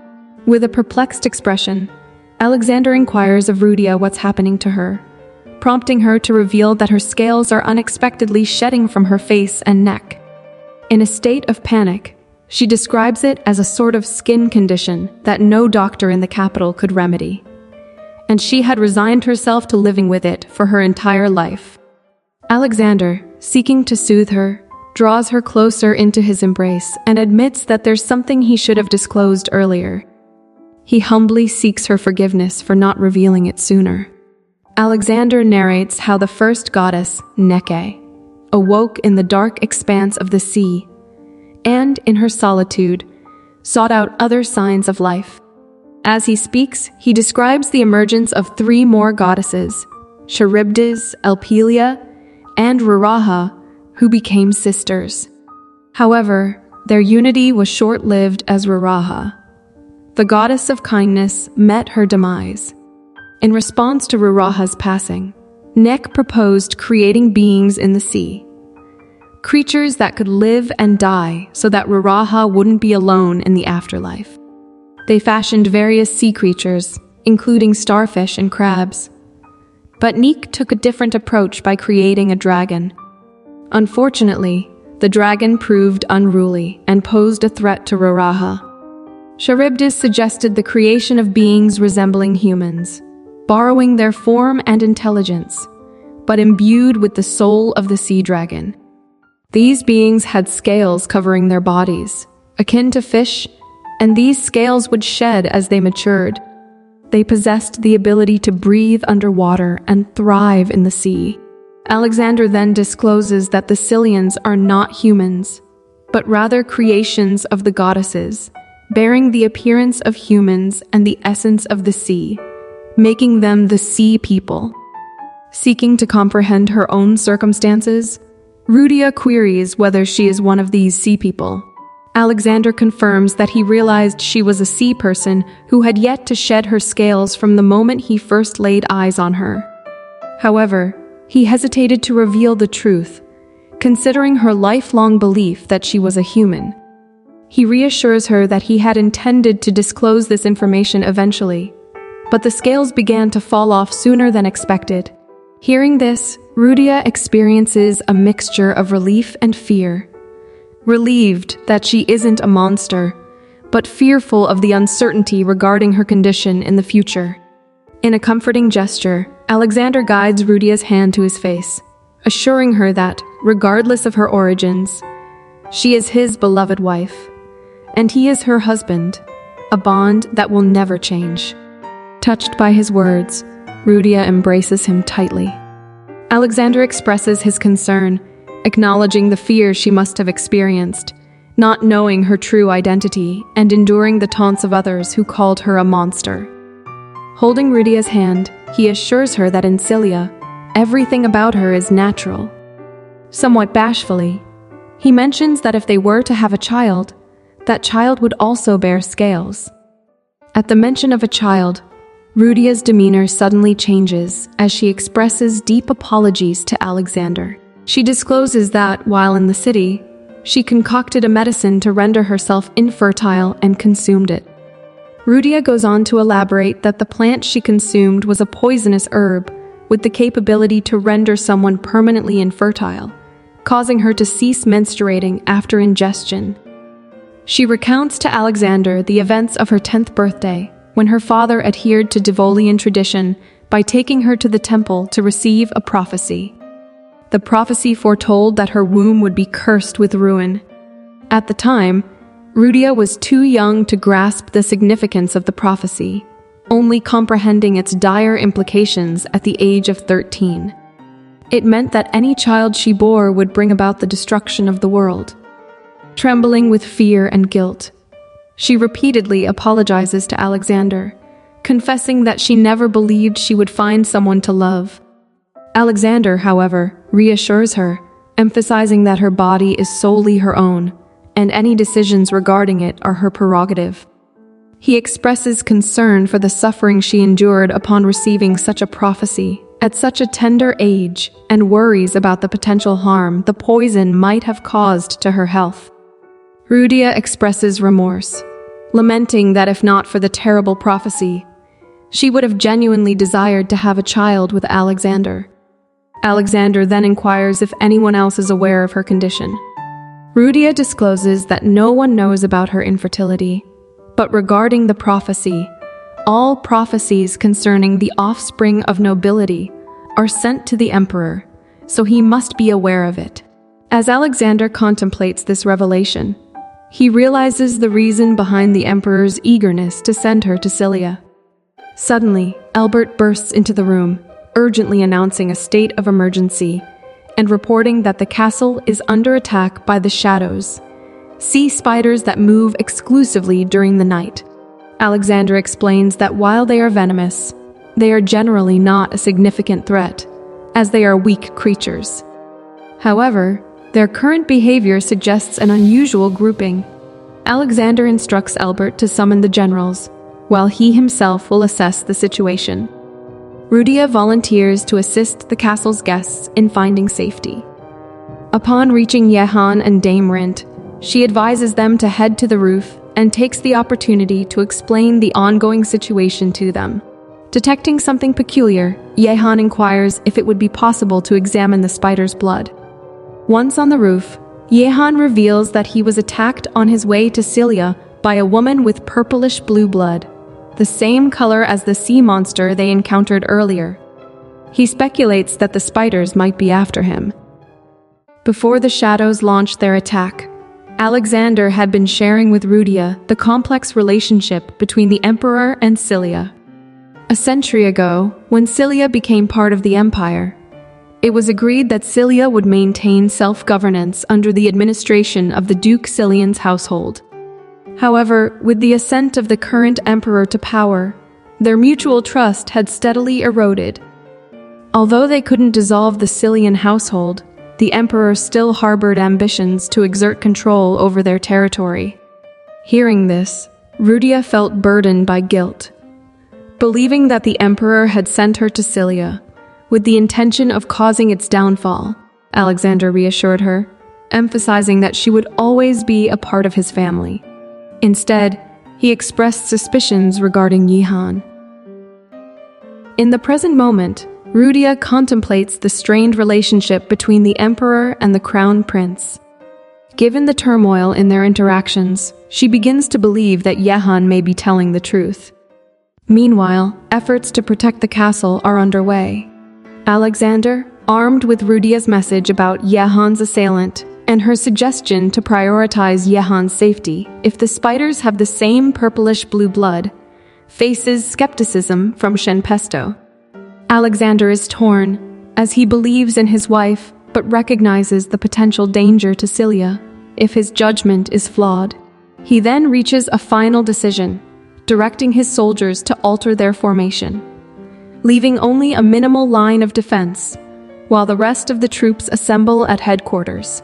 With a perplexed expression, Alexander inquires of Rudia what's happening to her, prompting her to reveal that her scales are unexpectedly shedding from her face and neck. In a state of panic, she describes it as a sort of skin condition that no doctor in the capital could remedy, and she had resigned herself to living with it for her entire life. Alexander, seeking to soothe her, draws her closer into his embrace and admits that there's something he should have disclosed earlier. He humbly seeks her forgiveness for not revealing it sooner. Alexander narrates how the first goddess, Neke, awoke in the dark expanse of the sea, and, in her solitude, sought out other signs of life. As he speaks, he describes the emergence of 3 more goddesses, Charybdis, Elpelia, and Ruraha, who became sisters. However, their unity was short-lived as Ruraha, the goddess of kindness, met her demise. In response to Ruraha's passing, Nek proposed creating beings in the sea, creatures that could live and die so that Ruraha wouldn't be alone in the afterlife. They fashioned various sea creatures, including starfish and crabs. But Nek took a different approach by creating a dragon. Unfortunately, the dragon proved unruly and posed a threat to Ruraha. Charybdis suggested the creation of beings resembling humans, borrowing their form and intelligence, but imbued with the soul of the sea dragon. These beings had scales covering their bodies, akin to fish, and these scales would shed as they matured. They possessed the ability to breathe underwater and thrive in the sea. Alexander then discloses that the Cilians are not humans, but rather creations of the goddesses, bearing the appearance of humans and the essence of the sea, making them the sea people. Seeking to comprehend her own circumstances, Rudia queries whether she is one of these sea people. Alexander confirms that he realized she was a sea person who had yet to shed her scales from the moment he first laid eyes on her. However, he hesitated to reveal the truth, considering her lifelong belief that she was a human. He reassures her that he had intended to disclose this information eventually, but the scales began to fall off sooner than expected. Hearing this, Rudia experiences a mixture of relief and fear. Relieved that she isn't a monster, but fearful of the uncertainty regarding her condition in the future. In a comforting gesture, Alexander guides Rudia's hand to his face, assuring her that, regardless of her origins, she is his beloved wife, and he is her husband, a bond that will never change. Touched by his words, Rudia embraces him tightly. Alexander expresses his concern, acknowledging the fear she must have experienced, not knowing her true identity and enduring the taunts of others who called her a monster. Holding Rudia's hand, he assures her that in Cilia, everything about her is natural. Somewhat bashfully, he mentions that if they were to have a child, that child would also bear scales. At the mention of a child, Rudia's demeanor suddenly changes as she expresses deep apologies to Alexander. She discloses that, while in the city, she concocted a medicine to render herself infertile and consumed it. Rudia goes on to elaborate that the plant she consumed was a poisonous herb with the capability to render someone permanently infertile, causing her to cease menstruating after ingestion. She recounts to Alexander the events of her 10th birthday, when her father adhered to Devolian tradition by taking her to the temple to receive a prophecy. The prophecy foretold that her womb would be cursed with ruin. At the time, Rudia was too young to grasp the significance of the prophecy, only comprehending its dire implications at the age of 13. It meant that any child she bore would bring about the destruction of the world. Trembling with fear and guilt, she repeatedly apologizes to Alexander, confessing that she never believed she would find someone to love. Alexander, however, reassures her, emphasizing that her body is solely her own, and any decisions regarding it are her prerogative. He expresses concern for the suffering she endured upon receiving such a prophecy at such a tender age, and worries about the potential harm the poison might have caused to her health. Rudia expresses remorse, lamenting that if not for the terrible prophecy, she would have genuinely desired to have a child with Alexander. Alexander then inquires if anyone else is aware of her condition. Rudia discloses that no one knows about her infertility, but regarding the prophecy, all prophecies concerning the offspring of nobility are sent to the emperor, so he must be aware of it. As Alexander contemplates this revelation, he realizes the reason behind the emperor's eagerness to send her to Cilia. Suddenly, Albert bursts into the room, urgently announcing a state of emergency and reporting that the castle is under attack by the shadows, sea spiders that move exclusively during the night. Alexander explains that while they are venomous, they are generally not a significant threat, as they are weak creatures. However, their current behavior suggests an unusual grouping. Alexander instructs Albert to summon the generals, while he himself will assess the situation. Rudia volunteers to assist the castle's guests in finding safety. Upon reaching Jehan and Dame Rint, she advises them to head to the roof and takes the opportunity to explain the ongoing situation to them. Detecting something peculiar, Jehan inquires if it would be possible to examine the spider's blood. Once on the roof, Jehan reveals that he was attacked on his way to Cilia by a woman with purplish blue blood, the same color as the sea monster they encountered earlier. He speculates that the spiders might be after him. Before the shadows launched their attack, Alexander had been sharing with Rudia the complex relationship between the emperor and Cilia. A century ago, when Cilia became part of the empire, it was agreed that Cilia would maintain self-governance under the administration of the Duke Cilian's household. However, with the ascent of the current emperor to power, their mutual trust had steadily eroded. Although they couldn't dissolve the Cilian household, the emperor still harbored ambitions to exert control over their territory. Hearing this, Rudia felt burdened by guilt. Believing that the emperor had sent her to Cilia with the intention of causing its downfall, Alexander reassured her, emphasizing that she would always be a part of his family. Instead, he expressed suspicions regarding Jehan. In the present moment, Rudia contemplates the strained relationship between the emperor and the crown prince. Given the turmoil in their interactions, she begins to believe that Jehan may be telling the truth. Meanwhile, efforts to protect the castle are underway. Alexander, armed with Rudia's message about Jehan's assailant and her suggestion to prioritize Jehan's safety if the spiders have the same purplish blue blood, faces skepticism from Shenpesto. Alexander is torn, as he believes in his wife but recognizes the potential danger to Cilia if his judgment is flawed. He then reaches a final decision, directing his soldiers to alter their formation, leaving only a minimal line of defense, while the rest of the troops assemble at headquarters.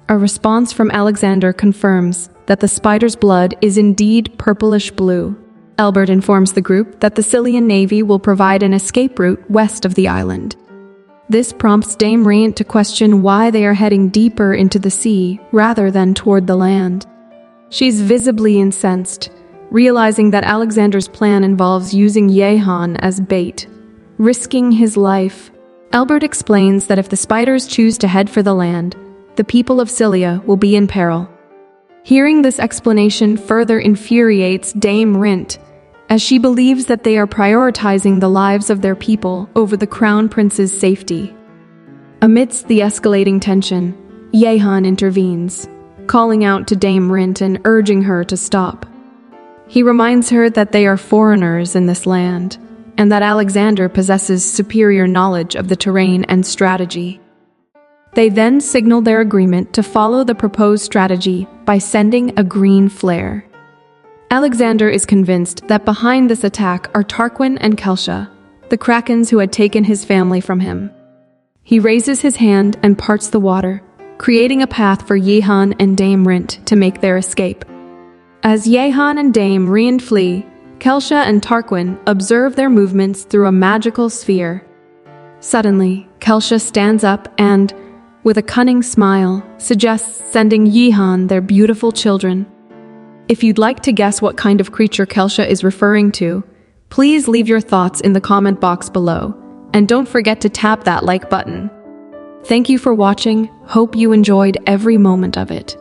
A response from Alexander confirms that the spider's blood is indeed purplish blue. Albert informs the group that the Cilian navy will provide an escape route west of the island. This prompts Dame Rint to question why they are heading deeper into the sea rather than toward the land. She's visibly incensed, realizing that Alexander's plan involves using Yehan as bait, risking his life. Albert explains that if the spiders choose to head for the land, the people of Cilia will be in peril. Hearing this explanation further infuriates Dame Rint, as she believes that they are prioritizing the lives of their people over the crown prince's safety. Amidst the escalating tension, Yehan intervenes, calling out to Dame Rint and urging her to stop. He reminds her that they are foreigners in this land, and that Alexander possesses superior knowledge of the terrain and strategy. They then signal their agreement to follow the proposed strategy by sending a green flare. Alexander is convinced that behind this attack are Tarquin and Kelsha, the Krakens who had taken his family from him. He raises his hand and parts the water, creating a path for Yehan and Dame Rint to make their escape. As Yehan and Dame Rint flee, Kelsha and Tarquin observe their movements through a magical sphere. Suddenly, Kelsha stands up and, with a cunning smile, suggests sending Yehan their beautiful children. If you'd like to guess what kind of creature Kelsha is referring to, please leave your thoughts in the comment box below, and don't forget to tap that like button. Thank you for watching. Hope you enjoyed every moment of it.